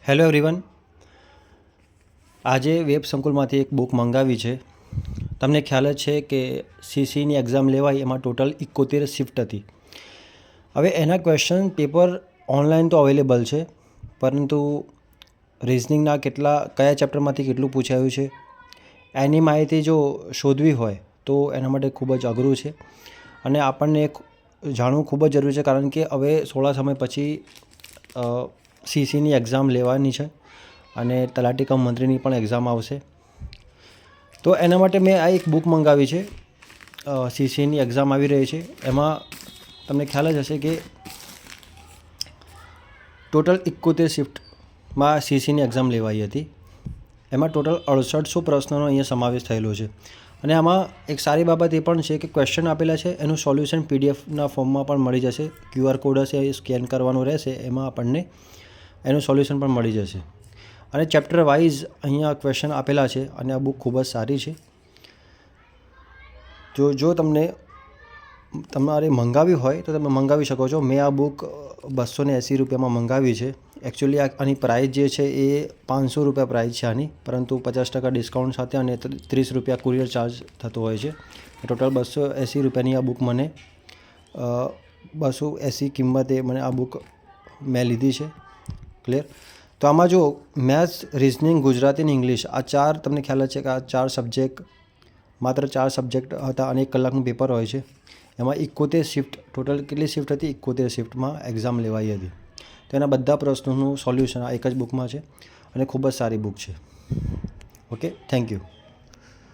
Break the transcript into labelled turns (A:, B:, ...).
A: Hello everyone, આજે web સંકુલમાંથી એક book મંગાવી છે. તમને ખ્યાલ જ છે કે સીસીની એક્ઝામ લેવાય એમાં ટોટલ 71 શિફ્ટ હતી. હવે એના ક્વેશ્ચન પેપર ઓનલાઈન તો અવેલેબલ છે, પરંતુ રિઝનિંગના કયા ચેપ્ટરમાંથી કેટલું પૂછાયું છે એની માહિતી જો શોધવી હોય તો એના માટે ખૂબ જ અઘરું છે અને આપણને જાણવું ખૂબ જ જરૂરી છે, કારણ કે હવે થોડા સમય પછી સીસીની એક્ઝામ લેવાની છે અને તલાટી કમ મંત્રીની પણ એક્ઝામ આવશે. તો એના માટે મેં આ એક બુક મંગાવી છે. સીસીની એક્ઝામ આવી રહી છે, એમાં તમને ખ્યાલ જ હશે કે ટોટલ 71 શિફ્ટમાં સીસીની એક્ઝામ લેવાઈ હતી. એમાં ટોટલ 6800 પ્રશ્નોનો અહીંયા સમાવેશ થયેલો છે અને આમાં એક સારી બાબત એ પણ છે કે ક્વેશ્ચન આપેલા છે, એનું સોલ્યુશન પીડીએફના ફોર્મમાં પણ મળી જશે. QR કોડ હશે, એ સ્કેન કરવાનો રહેશે, એમાં આપણને એનું સોલ્યુશન પણ મળી જશે. અને ચેપ્ટર વાઇઝ અહીંયા ક્વેશ્ચન આપેલા છે અને આ બુક ખૂબ જ સારી છે. જો તમારે મંગાવી હોય તો તમે મંગાવી શકો છો. મેં આ બુક 280 રૂપિયામાં મંગાવી છે. એકચ્યુઅલી આની પ્રાઇસ જે છે એ 500 રૂપિયા પ્રાઇસ છે આની, પરંતુ 50% ડિસ્કાઉન્ટ સાથે અને 30 રૂપિયા કુરિયર ચાર્જ થતો હોય છે. ટોટલ 280 રૂપિયાની આ બુક મને 280 કિંમતે મને આ બુક મેં લીધી છે. ક્લિયર? તો આમાં જો મેથ્સ, રિઝનિંગ, ગુજરાતી અને ઇંગ્લિશ આ ચાર, તમને ખ્યાલ જ છે કે આ 4 સબ્જેક્ટ, માત્ર 4 સબ્જેક્ટ હતા અને 1 કલાકનું પેપર હોય છે. એમાં 71 શિફ્ટ, ટોટલ કેટલી શિફ્ટ હતી? 71 શિફ્ટમાં એક્ઝામ લેવાઈ હતી. તો એના બધા પ્રશ્નોનું સોલ્યુશન આ એક જ બુકમાં છે અને ખૂબ જ સારી બુક છે. Okay, thank you.